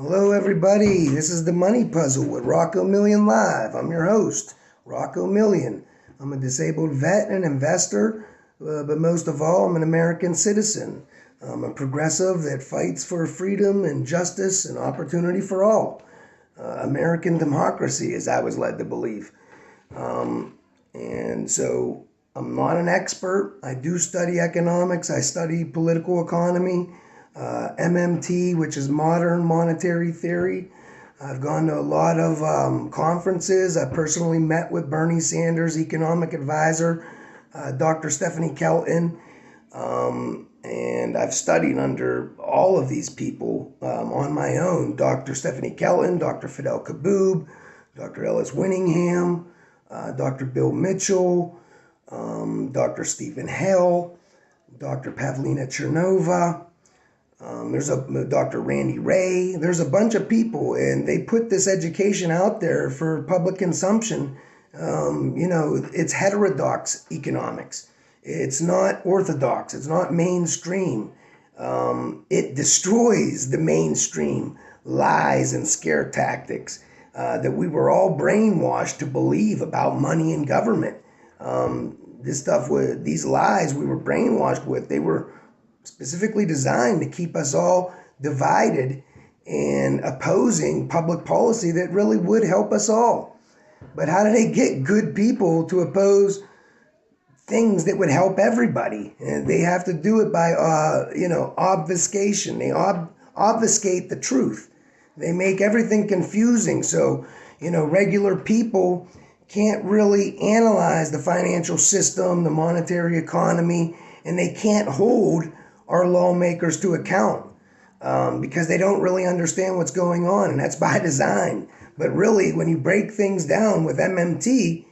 Hello, everybody. This is the Money Puzzle with Rocco Million Live. I'm your host, Rocco Million. I'm a disabled vet and investor, but most of all, I'm an American citizen. I'm a progressive that fights for freedom and justice and opportunity for all. American democracy, as I was led to believe. And so I'm not an expert. I do study economics. I study political economy, MMT, which is modern monetary theory. I've gone to a lot of conferences. I personally met with Bernie Sanders' economic advisor, Dr. Stephanie Kelton, and I've studied under all of these people on my own. Dr. Stephanie Kelton, Dr. Fidel Kaboub, Dr. Ellis Winningham, Dr. Bill Mitchell, Dr. Stephen Hale, Dr. Pavlina Chernova, there's a Dr. Randy Ray. There's a bunch of people, and they put this education out there for public consumption. It's heterodox economics. It's not orthodox. It's not mainstream. It destroys the mainstream lies and scare tactics that we were all brainwashed to believe about money and government. These lies we were brainwashed with, they were specifically designed to keep us all divided and opposing public policy that really would help us all. But how do they get good people to oppose things that would help everybody? And they have to do it by, obfuscation. They obfuscate the truth. They make everything confusing. So, regular people can't really analyze the financial system, the monetary economy, and they can't hold our lawmakers to account because they don't really understand what's going on, and that's by design. But really, when you break things down with MMT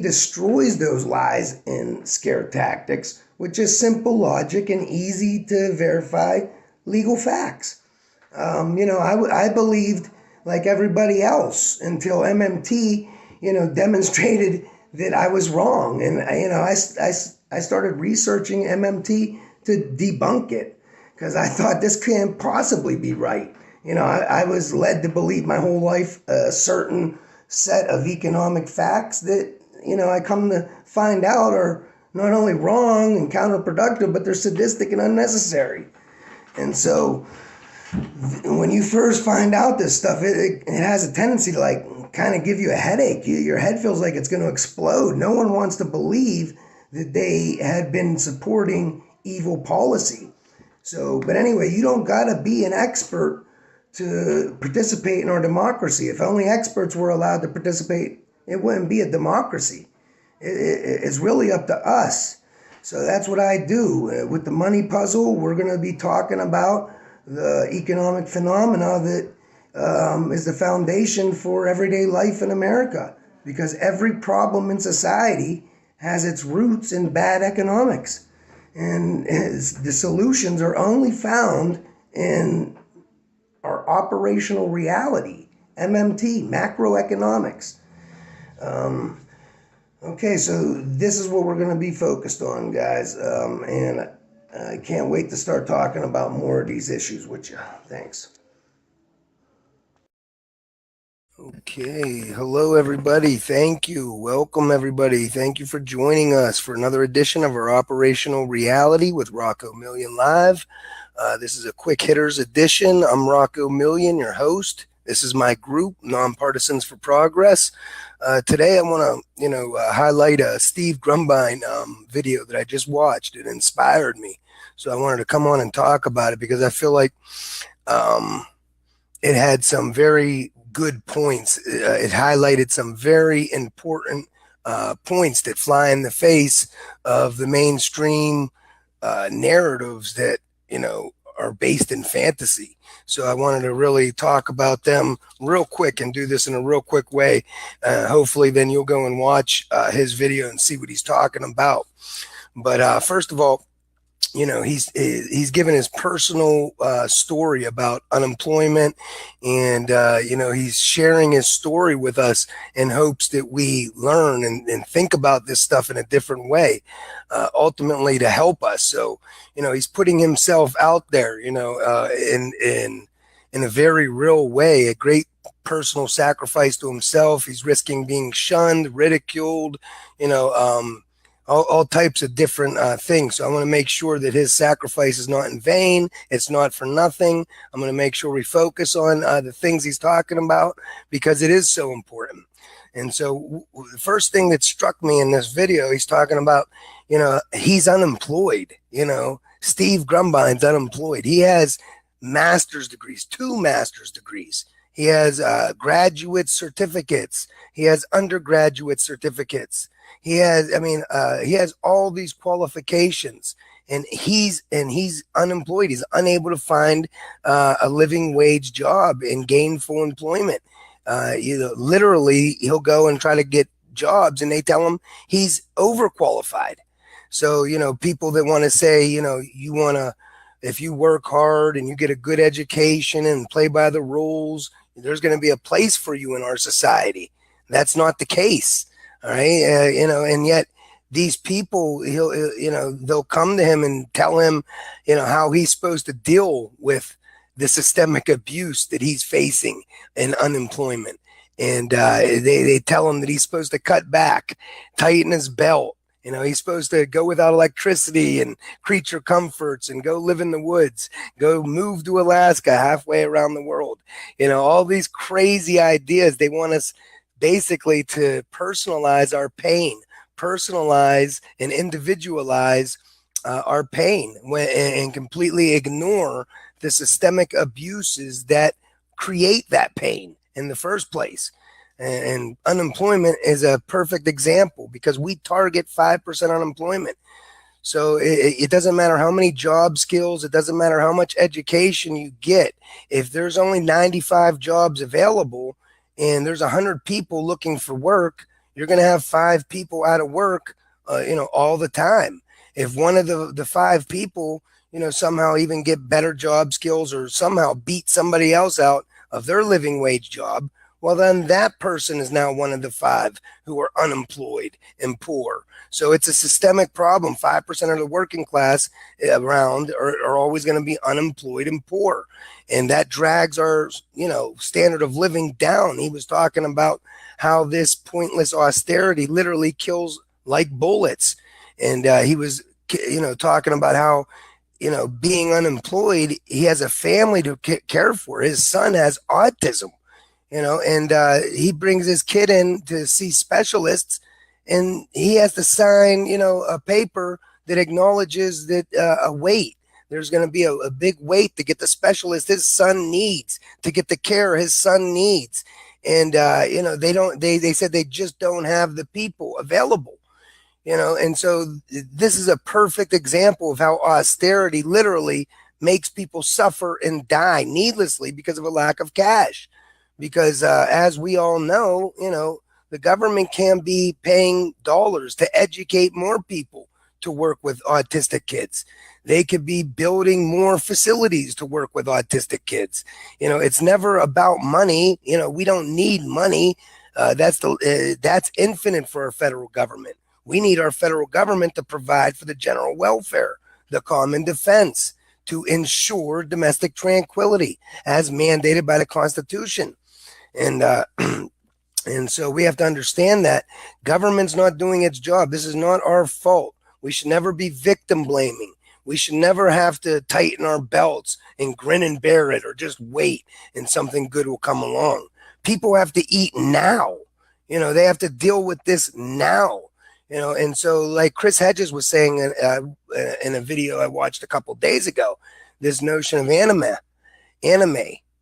destroys those lies and scare tactics with just simple logic and easy to verify legal facts. I believed like everybody else until MMT, demonstrated that I was wrong. And, I started researching MMT to debunk it because I thought this can't possibly be right. I was led to believe my whole life a certain set of economic facts that, I come to find out are not only wrong and counterproductive, but they're sadistic and unnecessary. And so when you first find out this stuff, it has a tendency to kind of give you a headache. Your head feels like it's going to explode. No one wants to believe that they had been supporting evil policy. So, but anyway, you don't got to be an expert to participate in our democracy. If only experts were allowed to participate, it wouldn't be a democracy. It's really up to us. So that's what I do. With the Money Puzzle, we're going to be talking about the economic phenomena that is the foundation for everyday life in America, because every problem in society has its roots in bad economics. And the solutions are only found in our operational reality, MMT, macroeconomics. Okay, so this is what we're going to be focused on, guys. And I can't wait to start talking about more of these issues with you. Thanks. Okay, hello everybody. Thank you. Welcome everybody. Thank you for joining us for another edition of our Operational Reality with Rocco Million Live. This is a quick hitters edition. I'm Rocco Million, your host. This is my group, Nonpartisans for Progress. Today I want to, highlight a Steve Grumbine video that I just watched. It inspired me. So I wanted to come on and talk about it because I feel like it had some very good points. It highlighted some very important points that fly in the face of the mainstream narratives that, are based in fantasy. So I wanted to really talk about them real quick and do this in a real quick way. Hopefully then you'll go and watch his video and see what he's talking about. But first of all, he's given his personal story about unemployment, and he's sharing his story with us in hopes that we learn and think about this stuff in a different way, ultimately to help us. So he's putting himself out there, in in a very real way, a great personal sacrifice to himself. He's risking being shunned, ridiculed, you know, all types of different things. So I want to make sure that his sacrifice is not in vain. It's not for nothing. I'm going to make sure we focus on the things he's talking about, because it is so important. And so the first thing that struck me in this video, he's talking about, he's unemployed. Steve Grumbine's unemployed. He has master's degrees, 2 master's degrees. He has graduate certificates. He has undergraduate certificates. He has all these qualifications, and he's unemployed. He's unable to find a living wage job in gainful employment. Literally, he'll go and try to get jobs, and they tell him he's overqualified. So, people that want to say, if you work hard and you get a good education and play by the rules, there's going to be a place for you in our society. That's not the case. All right. And yet these people, they'll come to him and tell him, how he's supposed to deal with the systemic abuse that he's facing in unemployment. And they tell him that he's supposed to cut back, tighten his belt. He's supposed to go without electricity and creature comforts and go live in the woods, go move to Alaska, halfway around the world. All these crazy ideas. They want us basically to personalize our pain, personalize and individualize our pain, and completely ignore the systemic abuses that create that pain in the first place. And unemployment is a perfect example, because we target 5% unemployment. So it doesn't matter how many job skills, it doesn't matter how much education you get. If there's only 95 jobs available and there's 100 people looking for work, you're going to have 5 people out of work, all the time. If one of the 5 people, somehow even get better job skills or somehow beat somebody else out of their living wage job, well, then that person is now one of the 5 who are unemployed and poor. So it's a systemic problem. 5% of the working class around are always going to be unemployed and poor. And that drags our, standard of living down. He was talking about how this pointless austerity literally kills like bullets. And he was, talking about how, being unemployed, he has a family to care for. His son has autism. And he brings his kid in to see specialists, and he has to sign, a paper that acknowledges that a wait. There's going to be a big wait to get the specialist his son needs, to get the care his son needs. And, they said they just don't have the people available, and so this is a perfect example of how austerity literally makes people suffer and die needlessly because of a lack of cash. Because as we all know, the government can be paying dollars to educate more people to work with autistic kids. They could be building more facilities to work with autistic kids. It's never about money. We don't need money. That's infinite for our federal government. We need our federal government to provide for the general welfare, the common defense, to ensure domestic tranquility as mandated by the Constitution. And and so we have to understand that government's not doing its job. This is not our fault. We should never be victim blaming. We should never have to tighten our belts and grin and bear it, or just wait and something good will come along. People have to eat now. They have to deal with this now. And so, like Chris Hedges was saying in a video I watched a couple days ago, this notion of anime,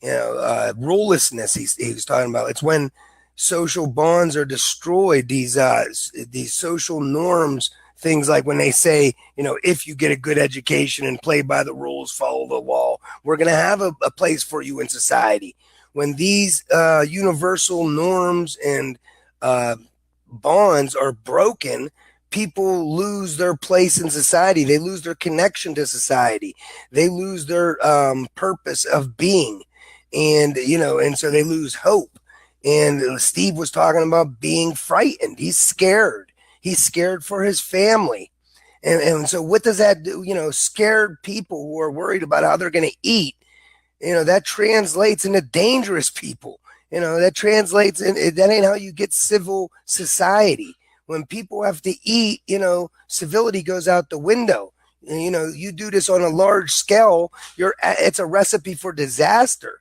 rulelessness. He was talking about. It's when social bonds are destroyed. These social norms, things like when they say, if you get a good education and play by the rules, follow the law, we're going to have a place for you in society. When these universal norms and bonds are broken, people lose their place in society. They lose their connection to society. They lose their purpose of being. And, and so they lose hope. And Steve was talking about being frightened. He's scared. He's scared for his family. And so what does that do? Scared people who are worried about how they're going to eat That translates into dangerous people. That translates in, that ain't how you get civil society. When people have to eat, civility goes out the window. You do this on a large scale, it's a recipe for disaster.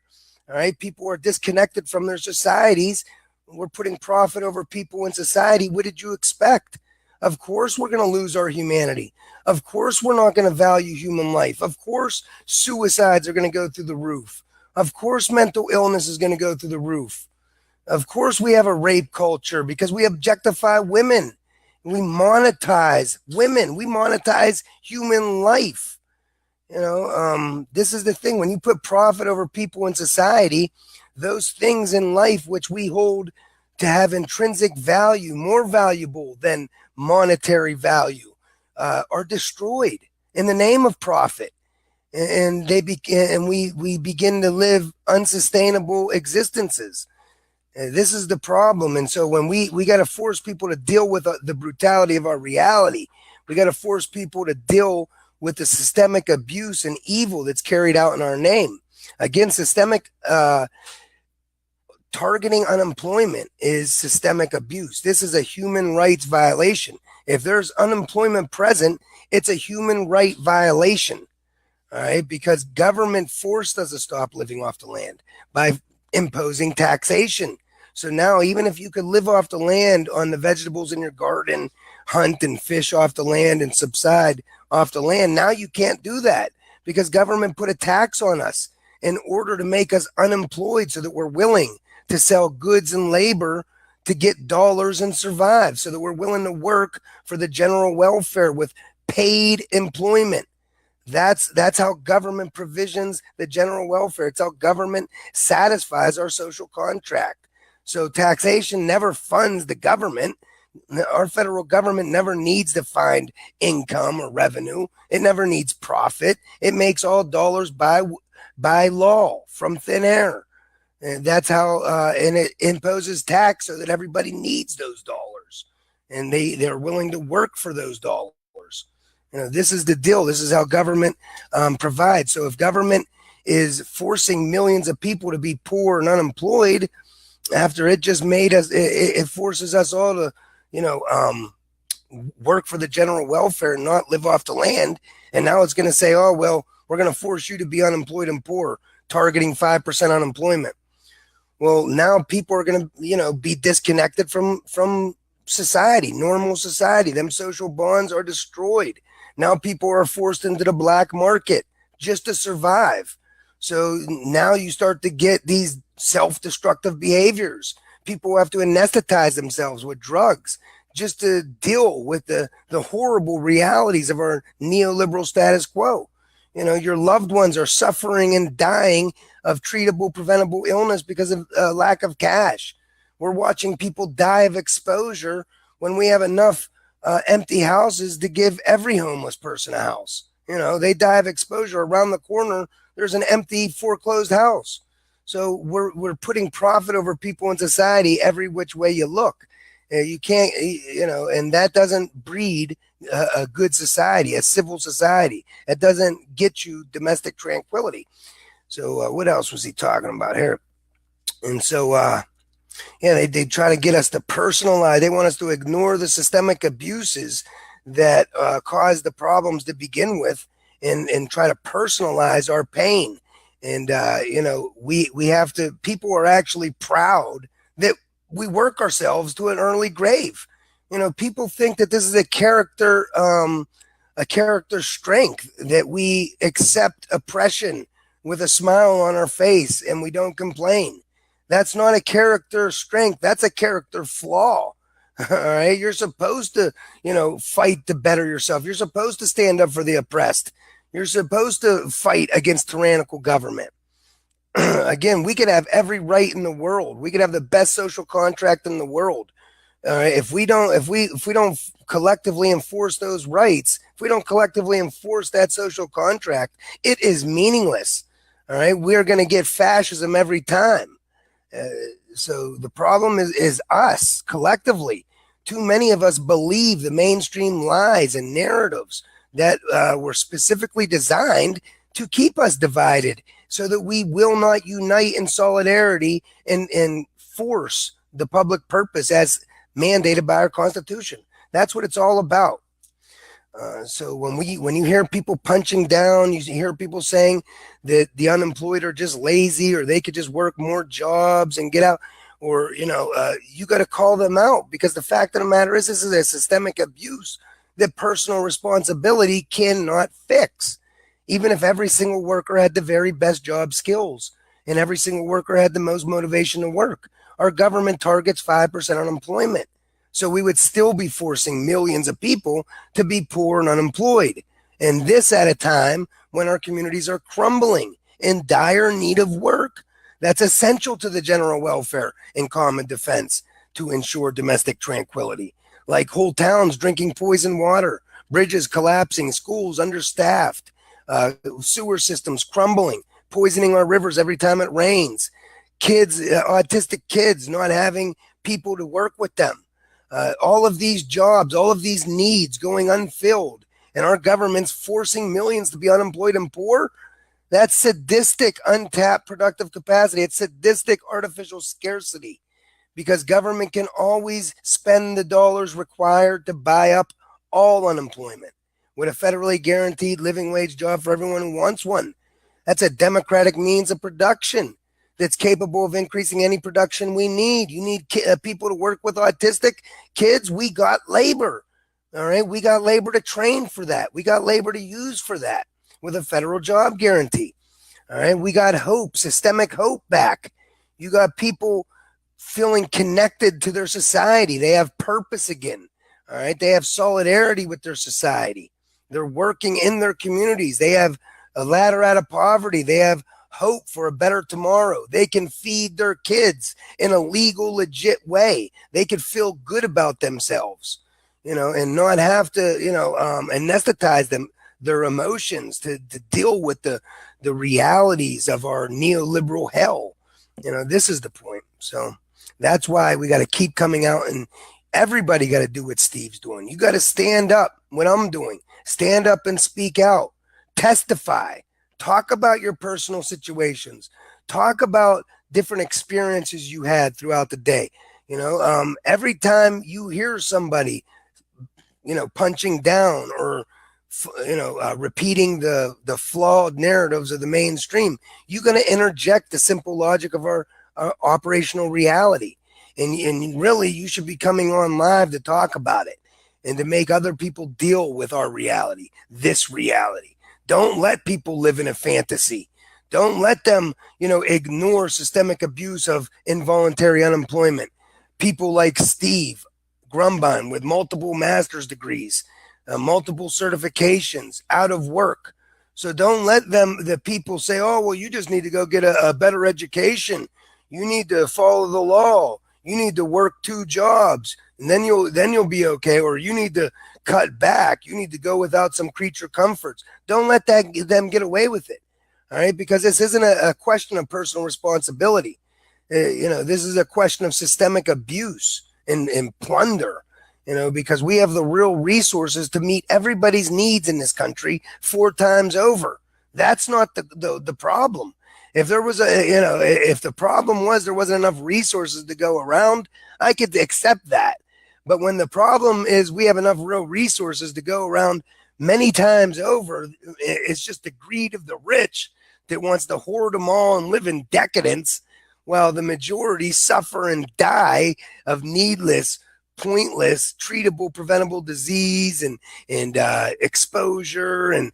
All right, people are disconnected from their societies. We're putting profit over people in society. What did you expect? Of course, we're going to lose our humanity. Of course, we're not going to value human life. Of course, suicides are going to go through the roof. Of course, mental illness is going to go through the roof. Of course, we have a rape culture because we objectify women. We monetize women. We monetize human life. This is the thing. When you put profit over people in society, those things in life which we hold to have intrinsic value, more valuable than monetary value, are destroyed in the name of profit, and we begin to live unsustainable existences. This is the problem. And so when we got to force people to deal with the brutality of our reality, we got to force people to deal with the systemic abuse and evil that's carried out in our name. Again, systemic targeting unemployment is systemic abuse. This is a human rights violation. If there's unemployment present, it's a human right violation. All right, because government forced us to stop living off the land by imposing taxation. So now, even if you could live off the land on the vegetables in your garden, hunt and fish off the land and subside off the land, now you can't do that because government put a tax on us in order to make us unemployed so that we're willing to sell goods and labor to get dollars and survive, so that we're willing to work for the general welfare with paid employment. That's how government provisions the general welfare. It's how government satisfies our social contract. So taxation never funds the government. Our federal government never needs to find income or revenue. It never needs profit. It makes all dollars by law from thin air. And that's how, and it imposes tax so that everybody needs those dollars, and they're willing to work for those dollars. This is the deal. This is how government provides. So if government is forcing millions of people to be poor and unemployed, after it just made us, it forces us all to, work for the general welfare and not live off the land. And now it's going to say, oh, well, we're going to force you to be unemployed and poor, targeting 5% unemployment. Well, now people are going to, be disconnected from society, normal society. Them social bonds are destroyed. Now people are forced into the black market just to survive. So now you start to get these self-destructive behaviors. People have to anesthetize themselves with drugs just to deal with the horrible realities of our neoliberal status quo. Your loved ones are suffering and dying of treatable, preventable illness because of lack of cash. We're watching people die of exposure when we have enough empty houses to give every homeless person a house. They die of exposure. Around the corner, there's an empty foreclosed house. So we're putting profit over people in society every which way you look. You can't, and that doesn't breed a good society, a civil society. It doesn't get you domestic tranquility. So what else was he talking about here? And so, they try to get us to personalize. They want us to ignore the systemic abuses that cause the problems to begin with, and try to personalize our pain. And, we have to, people are actually proud that we work ourselves to an early grave. People think that this is a character strength, that we accept oppression with a smile on our face and we don't complain. That's not a character strength. That's a character flaw. All right. You're supposed to, fight to better yourself. You're supposed to stand up for the oppressed. You're supposed to fight against tyrannical government. Again, we could have every right in the world. We could have the best social contract in the world. If we don't collectively enforce those rights, if we don't collectively enforce that social contract, it is meaningless. All right. We're going to get fascism every time. So the problem is us collectively. Too many of us believe the mainstream lies and narratives that were specifically designed to keep us divided, so that we will not unite in solidarity and force the public purpose as mandated by our Constitution. That's what it's all about. So when you hear people punching down, you hear people saying that the unemployed are just lazy or they could just work more jobs and get out, or you got to call them out, because the fact of the matter is this is a systemic abuse that personal responsibility cannot fix. Even if every single worker had the very best job skills and every single worker had the most motivation to work, our government targets 5% unemployment. So we would still be forcing millions of people to be poor and unemployed. And this at a time when our communities are crumbling, in dire need of work. That's essential to the general welfare and common defense to ensure domestic tranquility. Like whole towns drinking poison water, bridges collapsing, schools understaffed, sewer systems crumbling, poisoning our rivers every time it rains, kids, autistic kids not having people to work with them. All of these jobs, all of these needs going unfilled, and our government's forcing millions to be unemployed and poor. That's sadistic, untapped productive capacity. It's sadistic, artificial scarcity, because government can always spend the dollars required to buy up all unemployment with a federally guaranteed living wage job for everyone who wants one. That's a democratic means of production that's capable of increasing any production we need. You need people to work with autistic kids. We got labor. All right. We got labor to train for that. We got labor to use for that with a federal job guarantee. All right. We got hope, systemic hope back. You got people feeling connected to their society. They have purpose again. All right. They have solidarity with their society. They're working in their communities. They have a ladder out of poverty. They have hope for a better tomorrow. They can feed their kids in a legal, legit way. They can feel good about themselves, and not have to, anesthetize their emotions to deal with the realities of our neoliberal hell. This is the point. So that's why we got to keep coming out, and everybody got to do what Steve's doing. You got to stand up what I'm doing. Stand up and speak out. Testify. Talk about your personal situations. Talk about different experiences you had throughout the day. Every time you hear somebody, punching down or, repeating the flawed narratives of the mainstream, you're going to interject the simple logic of our operational reality. And really, you should be coming on live to talk about it and to make other people deal with our reality, this reality. Don't let people live in a fantasy. Don't let them, ignore systemic abuse of involuntary unemployment. People like Steve Grumbine with multiple master's degrees, multiple certifications, out of work. So don't let the people say, oh, well, you just need to go get a better education. You need to follow the law. You need to work 2 jobs, and then you'll be okay. Or you need to cut back. You need to go without some creature comforts. Don't let them get away with it. All right, because this isn't a question of personal responsibility. This is a question of systemic abuse and plunder. Because we have the real resources to meet everybody's needs in this country 4 times over. That's not the problem. If there was if the problem was there wasn't enough resources to go around, I could accept that. But when the problem is we have enough real resources to go around many times over, it's just the greed of the rich that wants to hoard them all and live in decadence, while the majority suffer and die of needless, pointless, treatable, preventable disease and exposure and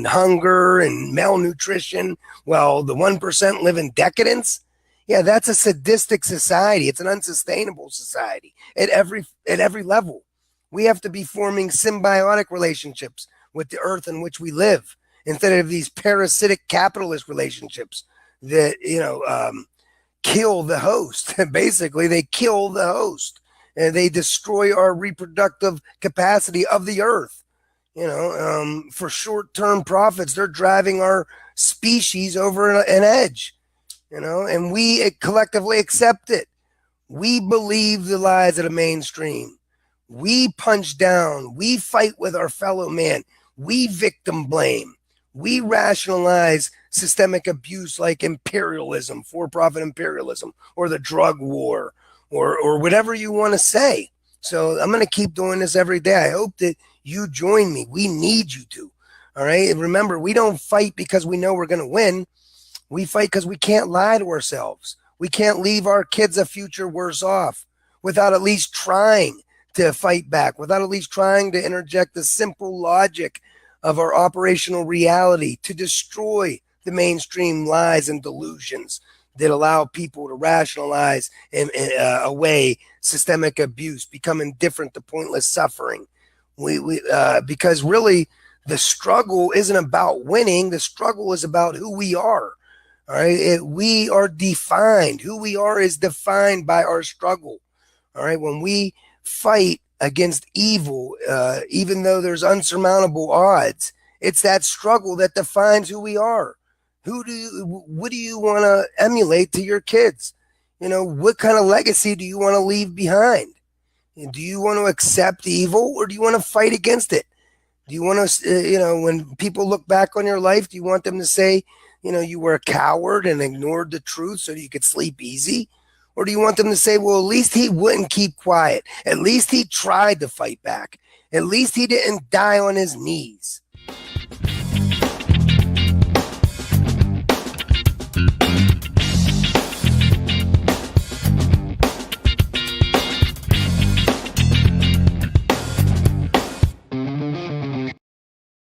hunger and malnutrition, while the 1% live in decadence. Yeah, that's a sadistic society. It's an unsustainable society at every level. We have to be forming symbiotic relationships with the earth in which we live, instead of these parasitic capitalist relationships that kill the host. Basically, they kill the host. And they destroy our reproductive capacity of the earth. For short-term profits, they're driving our species over an edge. And we collectively accept it. We believe the lies of the mainstream. We punch down. We fight with our fellow man. We victim blame. We rationalize systemic abuse like imperialism, for-profit imperialism, or the drug war, or whatever you want to say. So I'm going to keep doing this every day. I hope that you join me. We need you to. All right. And remember, we don't fight because we know we're going to win. We fight because we can't lie to ourselves. We can't leave our kids a future worse off without at least trying to fight back, without at least trying to interject the simple logic of our operational reality to destroy the mainstream lies and delusions that allow people to rationalize away systemic abuse, become indifferent to pointless suffering. Because really, the struggle isn't about winning. The struggle is about who we are. All right. We are defined. Who we are is defined by our struggle. All right. When we fight against evil, even though there's unsurmountable odds, it's that struggle that defines who we are. What do you want to emulate to your kids? What kind of legacy do you want to leave behind? Do you want to accept evil, or do you want to fight against it? Do you want to, when people look back on your life, do you want them to say, you were a coward and ignored the truth so that you could sleep easy? Or do you want them to say, well, at least he wouldn't keep quiet. At least he tried to fight back. At least he didn't die on his knees.